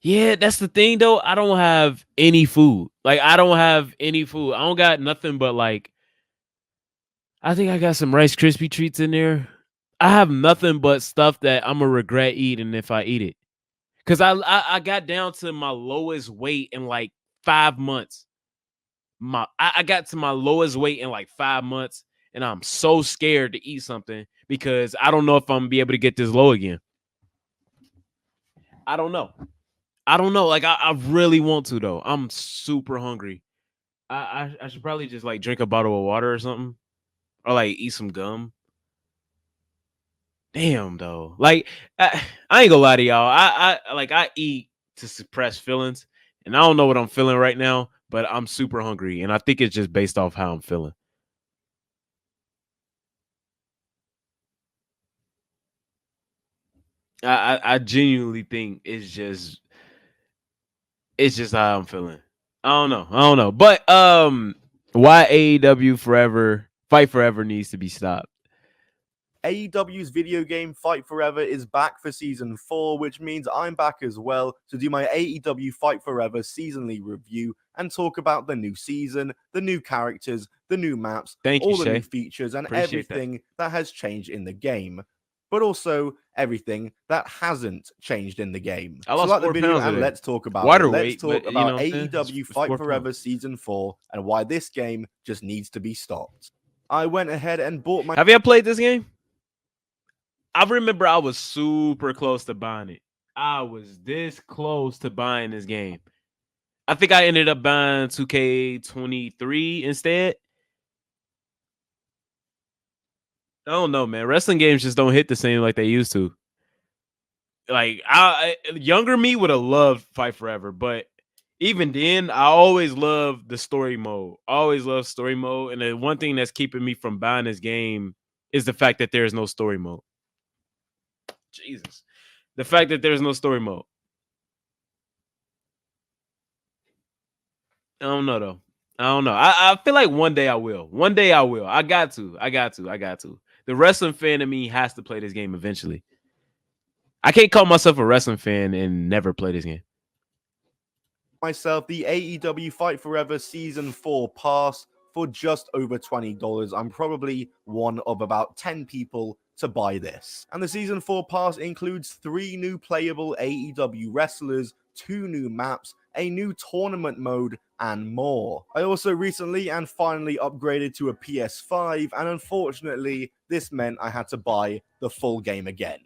Yeah, that's the thing though. I don't have any food. Like I don't have any food. I don't got nothing but like I think I got some Rice Krispie treats in there. I have nothing but stuff that I'm gonna regret eating if I eat it. Cause I got down to my lowest weight in like 5 months. I got to my lowest weight in like 5 months, and I'm so scared to eat something because I don't know if I'm gonna be able to get this low again. I don't know. I don't know. Like I really want to though. I'm super hungry. I should probably just like drink a bottle of water or something, or like eat some gum. Damn though. Like I ain't gonna lie to y'all. I eat to suppress feelings, and I don't know what I'm feeling right now, but I'm super hungry, and I think it's just based off how I'm feeling. I genuinely think it's just how I'm feeling. I don't know. But why AEW forever fight forever needs to be stopped. AEW's video game Fight Forever is back for season 4, which means I'm back as well to do my AEW Fight Forever seasonally review and talk about the new season, the new characters, the new maps, Thank you, all the new Shay. features, and Appreciate that. everything that has changed in the game. But also everything that hasn't changed in the game. I So lost like the four video pounds and today. let's talk about it. Water Let's weight, talk but you know about what I'm saying? AEW It's Fight 4 pounds. Forever Season 4 and why this game just needs to be stopped. I went ahead and bought my Have you ever played this game? I remember I was super close to buying it. I was this close to buying this game. I think I ended up buying 2K23 instead. I don't know, man. Wrestling games just don't hit the same like they used to. Like younger me would have loved Fight Forever, but even then, I always loved the story mode. I always loved story mode, and the one thing that's keeping me from buying this game is the fact that there is no story mode. Jesus, the fact that there's no story mode. I don't know though. I don't know. I feel like one day I will. One day I will. I got to. I got to. I got to. The wrestling fan in me has to play this game eventually. I can't call myself a wrestling fan and never play this game. myself the AEW Fight Forever Season 4 pass for just over $20. I'm probably one of about 10 people to buy this. And the Season 4 pass includes 3 new playable AEW wrestlers, 2 new maps, a new tournament mode, and more. I also recently and finally upgraded to a PS5, and unfortunately, this meant I had to buy the full game again.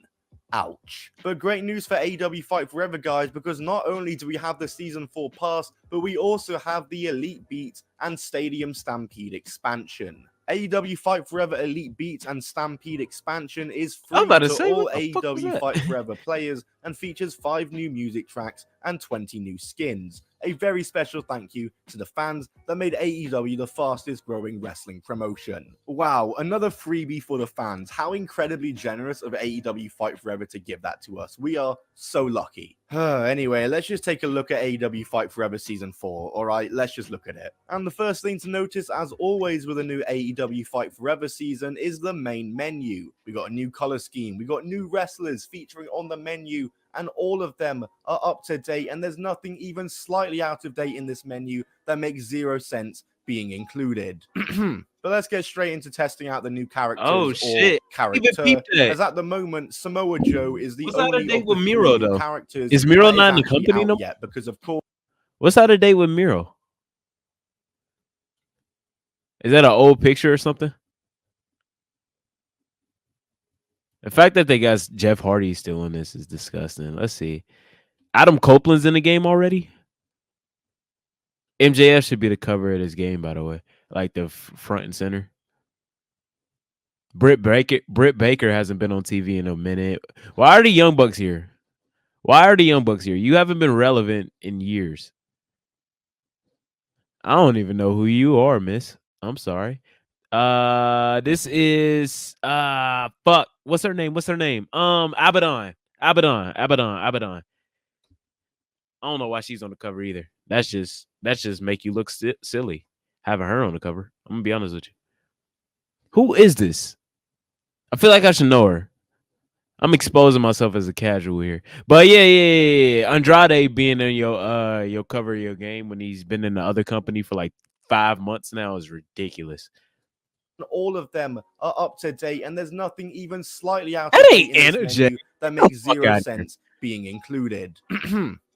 Ouch. But great news for AEW Fight Forever, guys, because not only do we have the Season 4 pass, but we also have the Elite Beat and Stadium Stampede expansion. AEW Fight Forever Elite Beat and Stampede expansion is I was free about to to say, all what the fuck was AEW that? Fight Forever players and features 5 new music tracks and 20 new skins. A very special thank you to the fans that made AEW the fastest growing wrestling promotion. Wow, another freebie for the fans. How incredibly generous of AEW Fight Forever to give that to us. We are so lucky. Anyway, let's just take a look at AEW Fight Forever Season 4. Alright, let's just look at it. And the first thing to notice, as always with a new AEW Fight Forever season, is the main menu. We got a new color scheme, we got new wrestlers featuring on the menu, and all of them are up to date, and there's nothing even slightly out of date in this menu that makes 0 sense being included. But let's get straight into testing out the new characters Oh or shit! I even character, peeped that. as at the moment Samoa Joe is the What's out of only date of the with 3 Miro new though? characters Is Miro that is not in the actually company out no? yet, because of course What's out of date with Miro? Is that an old picture or something? The fact that they got Jeff Hardy still in this is disgusting. Let's see. Adam Copeland's in the game already. MJF should be the cover of this game, by the way, like the front and center. Britt Baker hasn't been on TV in a minute. Why are the Young Bucks here? Why are the Young Bucks here? You haven't been relevant in years. I don't even know who you are, miss. I'm sorry. This is fuck. What's her name? What's her name? Abaddon. I don't know why she's on the cover either. That's just make you look silly having her on the cover. I'm gonna be honest with you. Who is this? I feel like I should know her. I'm exposing myself as a casual here. But yeah. Andrade being in your cover of your game when he's been in the other company for like 5 months now is ridiculous. All of them are up to date, and there's nothing even slightly out That of date ain't in this energy. menu that Get the makes fuck zero out of here. sense being included.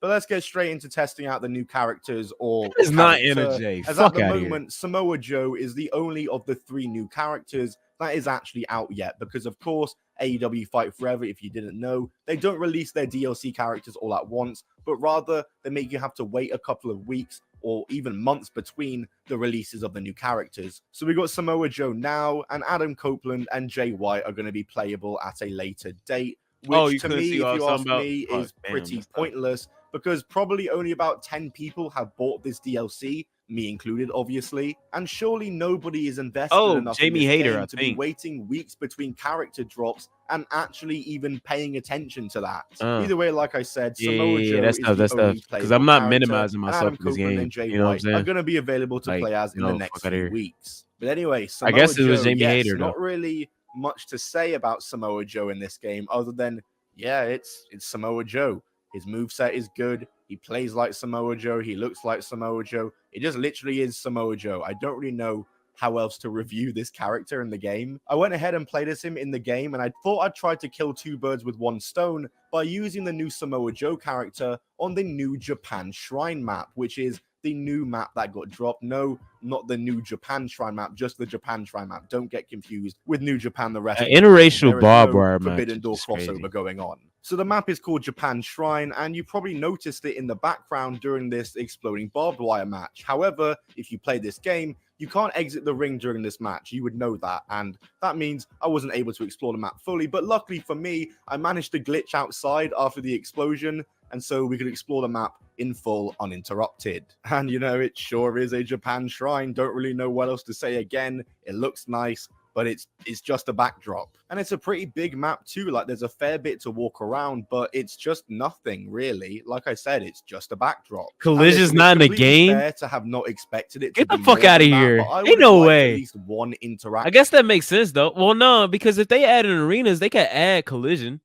But let's get straight into testing out the new characters or That is not character, energy. as at Fuck the out of here. moment, Samoa Joe is the only of the 3 new characters that is actually out yet, because of course, AEW Fight Forever, if you didn't know, they don't release their DLC characters all at once, but rather they make you have to wait a couple of weeks or even months between the releases of the new characters. So we got Samoa Joe now, and Adam Copeland and Jay White are going to be playable at a later date, which You to couldn't see me, what if I was you talking ask about? me, Fuck, is damn, pretty that's tough. pointless, because probably only about 10 people have bought this DLC, me included, obviously, and surely nobody is invested enough Jamie in this Hayter, game I to be think. waiting weeks between character drops and actually even paying attention to that. Uh, Either way, like I said, Yeah, Samoa Joe that's is tough. the That's tough. only Because playable I'm not character, minimizing and myself Adam in this Copeland and game. Jay You know what I'm White are saying? going to be available to Like, play as in the next fuck out of few here. weeks. But anyway, I Samoa guess it was Joe, Jamie yes, Hayter, though. not really much to say about Samoa Joe in this game other than, yeah, it's Samoa Joe. His moveset is good. He plays like Samoa Joe. He looks like Samoa Joe. It just literally is Samoa Joe. I don't really know how else to review this character in the game. I went ahead and played as him in the game, and I thought I'd try to kill 2 birds with 1 stone by using the new Samoa Joe character on the New Japan Shrine map, which is the new map that got dropped. No, not the New Japan Shrine map, just the Japan Shrine map. Don't get confused with New Japan the An Wrestling. interracial There is barbed no wire match Forbidden is Door just crossover crazy. going on. So the map is called Japan Shrine, and you probably noticed it in the background during this exploding barbed wire match. However, if you play this game, you can't exit the ring during this match. You would know that, and that means I wasn't able to explore the map fully, but luckily for me, I managed to glitch outside after the explosion, and so we could explore the map in full uninterrupted. And you know, it sure is a Japan Shrine. Don't really know what else to say again. It looks nice, but it's just a backdrop. And it's a pretty big map too. Like, there's a fair bit to walk around, but it's just nothing really. Like I said, it's just a backdrop. Collision's not in the game? Fair to have not expected it Get to the be fuck more out of than that, here. but I Ain't would no like way. at least one interaction. I guess that makes sense, though. Well, no, because if they add in arenas, they could add collision.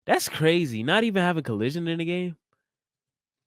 That's crazy. Not even having collision in the game.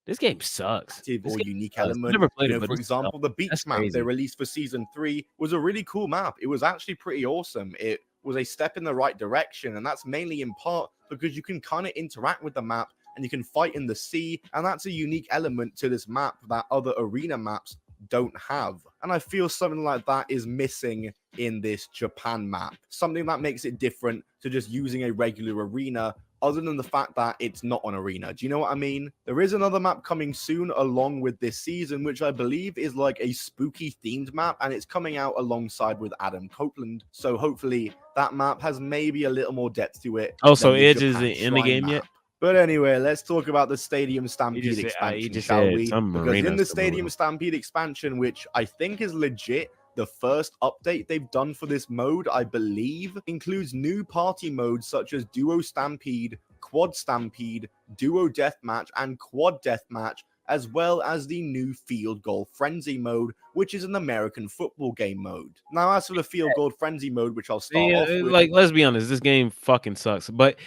This game sucks. Or Game unique sucks. I've element. never played You it, know, but for example, the beach that's map they crazy. released for season 3 was a really cool map. It was actually pretty awesome. It was a step in the right direction, and that's mainly in part because you can kind of interact with the map and you can fight in the sea, and that's a unique element to this map that other arena maps don't have. And I feel something like that is missing in this Japan map. Something that makes it different to just using a regular arena, other than the fact that it's not an arena. Do you know what I mean? There is another map coming soon along with this season, which I believe is like a spooky themed map, and it's coming out alongside with Adam Copeland. So hopefully that map has maybe a little more depth to it. Oh, so Edge isn't in the game yet? But anyway, let's talk about the Stadium Stampede expansion, shall we? Because in the Stadium Stampede expansion, which I think is legit, the first update they've done for this mode, I believe, includes new party modes such as Duo Stampede, Quad Stampede, Duo Deathmatch, and Quad Deathmatch, as well as the new Field Goal Frenzy mode, which is an American football game mode. Now, as for the Field Goal Frenzy mode, which I'll start off with... Like, let's be honest, this game fucking sucks, but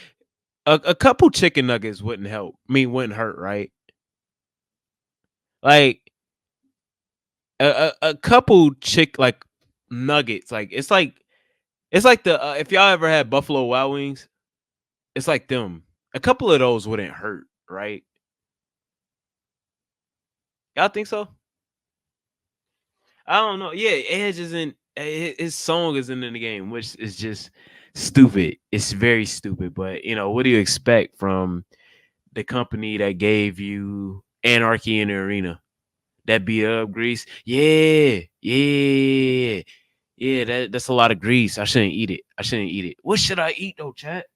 a couple chicken nuggets wouldn't help. Wouldn't hurt, right? Like, a couple like nuggets, like it's like the if y'all ever had Buffalo Wild Wings, it's like them. A couple of those wouldn't hurt, right? Y'all think so? I don't know. Yeah, Edge isn't, his song isn't in the game, which is just stupid. It's very stupid. But you know, what do you expect from the company that gave you Anarchy in the Arena? That beat up grease. Yeah. That's a lot of grease. I shouldn't eat it. What should I eat though, chat?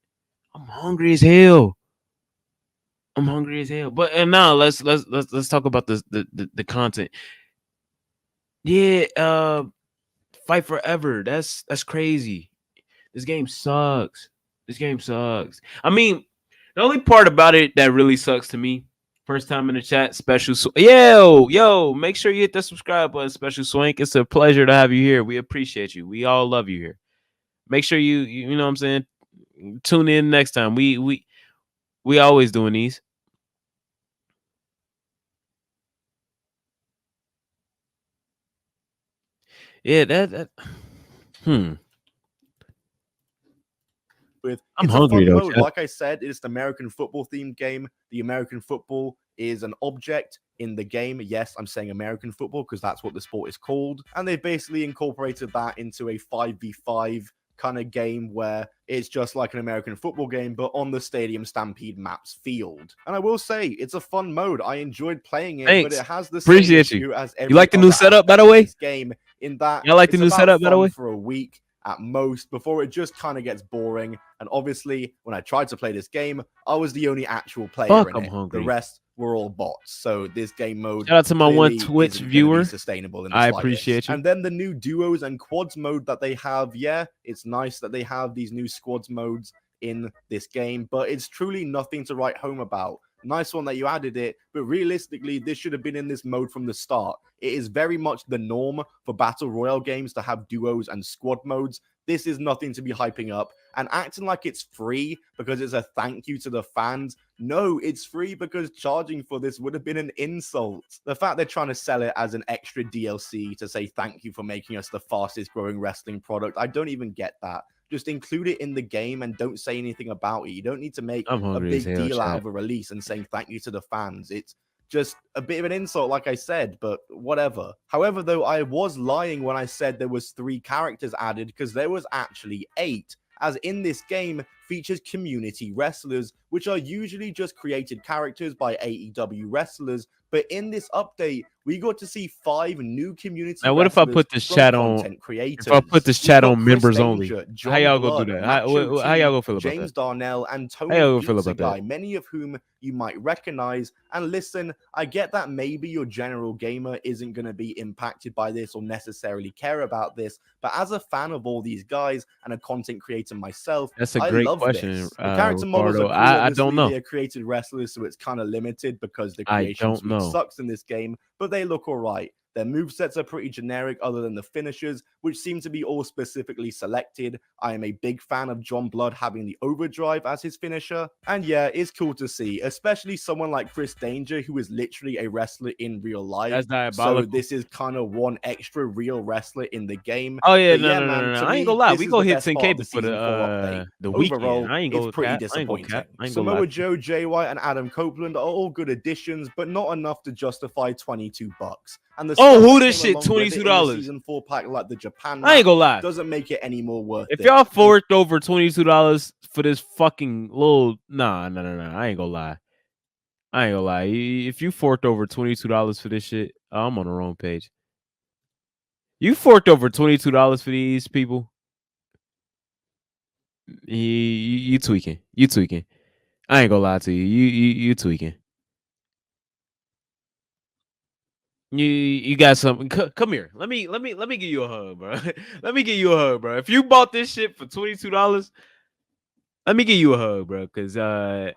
I'm hungry as hell. But and now let's talk about the content. Yeah, Fight Forever. That's crazy. This game sucks. I mean, the only part about it that really sucks to me, first time in the chat, Special yo, make sure you hit the subscribe button, Special Swank. It's a pleasure to have you here. We appreciate you. We all love you here. Make sure you know what I'm saying, Tune in next time. We always doing these. Yeah, that hmm. I'm It's a hungry fun though, mode. chat. Like I said, it's an American football themed game. The American football is an object in the game. Yes, I'm saying American football because that's what the sport is called. And they've basically incorporated that into a 5v5 kind of game where it's just like an American football game, but on the Stadium Stampede Maps field. And I will say, it's a fun mode. I enjoyed playing it, but Thanks. it has the same Appreciate you. issue as You every like the new other setup, by aspect the of way? this game, in that Y'all like the it's new about setup, by the fun way? for a week at most before it just kind of gets boring. And obviously, when I tried to play this game, I was the only actual player Fuck, in I'm it. hungry. The rest were all bots. So this game mode Shout out to my one clearly Twitch isn't gonna viewer. be sustainable in the I slightest. appreciate you. And then the new duos and quads mode that they have, yeah, it's nice that they have these new squads modes in this game, but it's truly nothing to write home about. Nice one that you added it, but realistically, this should have been in this mode from the start. It is very much the norm for Battle Royale games to have duos and squad modes. This is nothing to be hyping up and acting like it's free because it's a thank you to the fans. No, it's free because charging for this would have been an insult. The fact they're trying to sell it as an extra DLC to say thank you for making us the fastest growing wrestling product, I don't even get that. Just include it in the game and don't say anything about it. You don't need to make a big deal out of a release and saying thank you to the fans. It's just a bit of an insult, like I said, but whatever. However, though, I was lying when I said there was 3 characters added because there was actually 8. As in this game features community wrestlers, which are usually just created characters by AEW wrestlers. But in this update, we got to see 5 new community now, what if I put this chat on? Creators. If I put this chat on Chris members Danger, only, John how y'all Blood, go do that? Macho How y'all T, gonna feel about James that? Darnell, and How Tony y'all gonna feel Pizza about Guy, that? many of whom you might recognize. And listen, I get that maybe your general gamer isn't going to be impacted by this or necessarily care about this, but as a fan of all these guys and a content creator myself, That's a I great love question, this. The character models Ricardo. are cool. I don't Obviously, know. they are created wrestlers, so it's kind of limited because the I creation don't suite know. sucks in this game, but they look all right. Their movesets are pretty generic other than the finishers, which seem to be all specifically selected. I am a big fan of John Blood having the overdrive as his finisher. And yeah, it's cool to see, especially someone like Chris Danger, who is literally a wrestler in real life. That's diabolical. So this is kind of one extra real wrestler in the game. Oh yeah, But no, yeah, no, man, no, no. to I ain't me, gonna lie. this We is go the hit best 10K part of the before season 4 update. the weekend. Overall, I ain't it's gonna pretty cap. I ain't gonna cap. disappointing. I ain't gonna lie. Samoa Joe, Jay White, and Adam Copeland are all good additions, but not enough to justify $22. And the Oh, stuff who that this came shit? along with it in the $22. season 4 pack, like the Japan I ain't map, gonna lie. doesn't make it any more worth If it. y'all forked over $22 for this fucking little, nah. I ain't gonna lie. I ain't gonna lie. If you forked over $22 for this shit, I'm on the wrong page. You forked over $22 for these people. You tweaking. You tweaking. I ain't gonna lie to you. You tweaking. You got something. Come here. Let me give you a hug, bro. Let me give you a hug, bro. If you bought this shit for $22, let me give you a hug, bro. Cause that's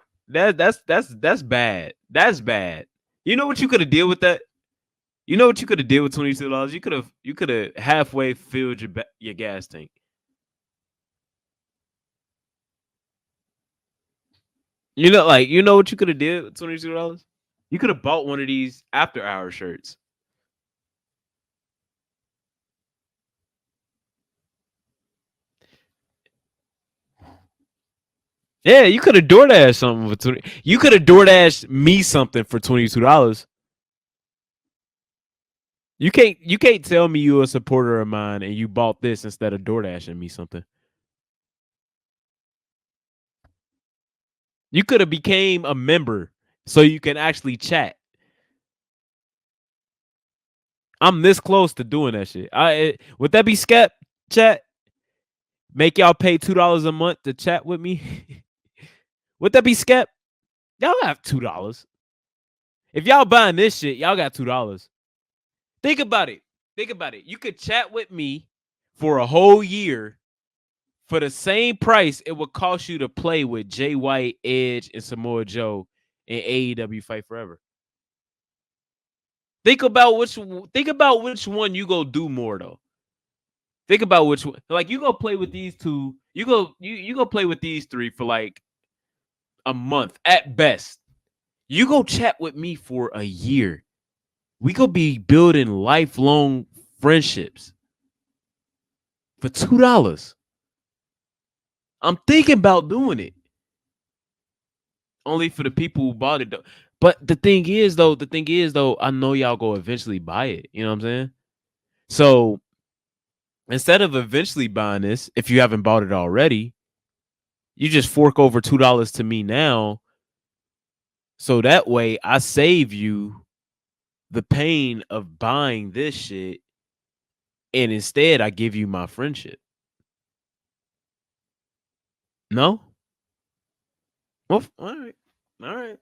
bad. That's bad. You know what you could have did with that? You know what you could have did with $22? You could have halfway filled your gas tank. You know what you could have did with $22? You could have bought one of these after hour shirts. Yeah, you could have DoorDash something for 20. You could have DoorDash me something for $22. You can't tell me you're a supporter of mine and you bought this instead of DoorDashing me something. You could have became a member so you can actually chat. I'm this close to doing that shit. Would that be Skep chat? Make y'all pay $2 a month to chat with me? Would that be Skep? Y'all have $2. If y'all buying this shit, y'all got $2. Think about it. Think about it. You could chat with me for a whole year for the same price it would cost you to play with Jay White, Edge, and Samoa Joe in AEW Fight Forever. Think about which one you go do more though. Think about which one. Like you go play with these two. You go play with these three for like a month at best. You go chat with me for a year. We could be building lifelong friendships for $2. I'm thinking about doing it. Only for the people who bought it though. But the thing is though, I know y'all go eventually buy it. You know what I'm saying? So instead of eventually buying this, if you haven't bought it already, you just fork over $2 to me now. So that way I save you the pain of buying this shit. And instead I give you my friendship. No? Well, all right. All right.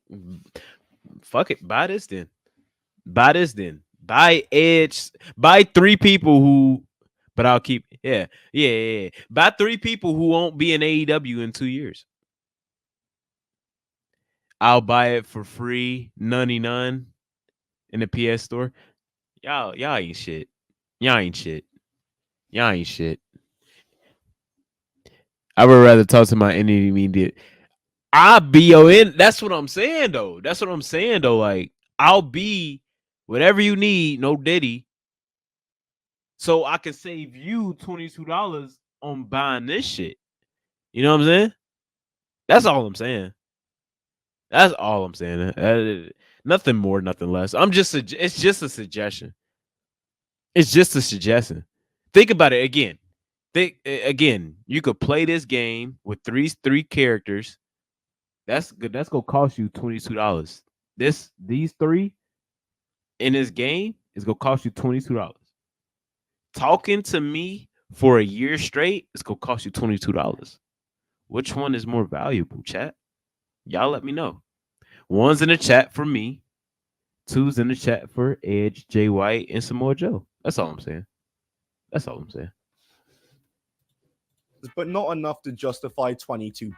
Fuck it. Buy this then. Buy this then. Buy Edge. Buy 3 people who, but I'll keep, yeah. Buy 3 people who won't be in AEW in 2 years. I'll buy it for free, none in the PS store. Y'all ain't shit. Y'all ain't shit. Y'all ain't shit. I would rather talk to my intermediate. I'll be your in. That's what I'm saying though. Like I'll be whatever you need, no Diddy. So I can save you $22 on buying this shit. You know what I'm saying? That's all I'm saying. That's all I'm saying. Nothing more, nothing less. It's just a suggestion. It's just a suggestion. Think about it again. Again. You could play this game with three characters. That's good. That's gonna cost you $22. These 3 in this game is gonna cost you $22. Talking to me for a year straight is gonna cost you $22. Which one is more valuable, chat? Y'all let me know. 1's in the chat for me. 2's in the chat for Edge, Jay White, and Samoa Joe. That's all I'm saying. But not enough to justify $22.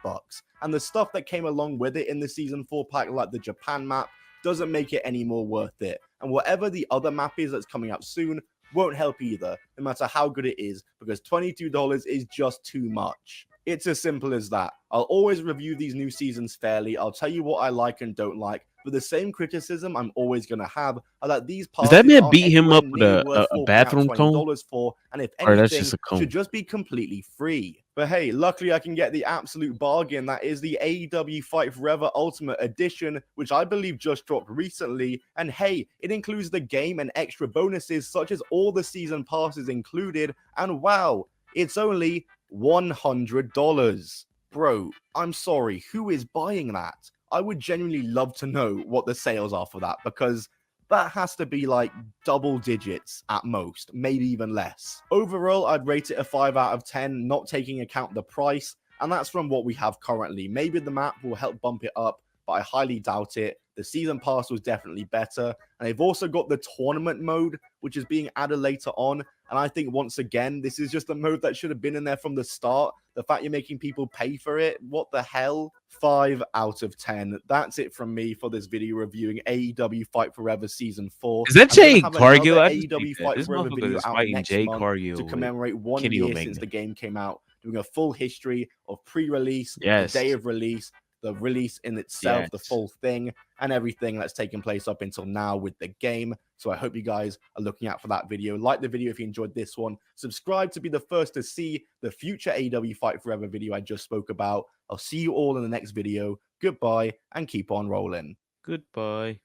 And the stuff that came along with it in the Season 4 pack, like the Japan map, doesn't make it any more worth it. And whatever the other map is that's coming out soon won't help either, no matter how good it is, because $22 is just too much. It's as simple as that. I'll always review these new seasons fairly. I'll tell you what I like and don't like. But the same criticism I'm always going to have are that these passes that man aren't beat him anywhere up with near worth a forking out bathroom comb? $20 for, and if Or that's anything, just a comb? should just be completely free. But hey, luckily I can get the absolute bargain that is the AEW Fight Forever Ultimate Edition, which I believe just dropped recently. And hey, it includes the game and extra bonuses such as all the season passes included. And wow, it's only $100. Bro, I'm sorry, who is buying that? I would genuinely love to know what the sales are for that, because that has to be like double digits at most, maybe even less. Overall, I'd rate it a 5 out of 10, not taking account the price, and that's from what we have currently. Maybe the map will help bump it up, but I highly doubt it. The season pass was definitely better, and they've also got the tournament mode, which is being added later on, and I think once again, this is just a mode that should have been in there from the start. The fact you're making people pay for it, what the hell? 5 out of 10. That's it from me for this video reviewing AEW Fight Forever Season 4. Is that Jay Cargill? AEW Fight Forever video out next Jay month Cargill to commemorate 1 Kenny year Omega since the game came out, doing a full history of pre-release, the day of release, the release in itself, the full thing, and everything that's taken place up until now with the game. So I hope you guys are looking out for that video. Like the video if you enjoyed this one. Subscribe to be the first to see the future AEW Fight Forever video I just spoke about. I'll see you all in the next video. Goodbye, and keep on rolling. Goodbye.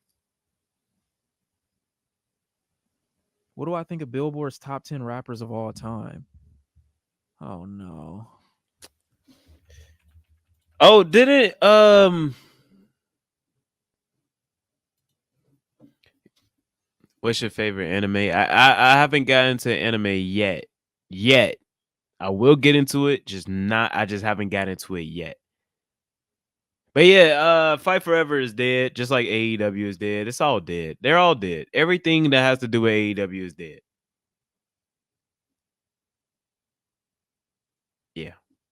What do I think of Billboard's top 10 rappers of all time? Oh no. Oh, didn't what's your favorite anime? I haven't gotten into anime yet. I will get into it, I just haven't gotten into it yet. But yeah, Fight Forever is dead, just like AEW is dead. It's all dead. They're all dead. Everything that has to do with AEW is dead.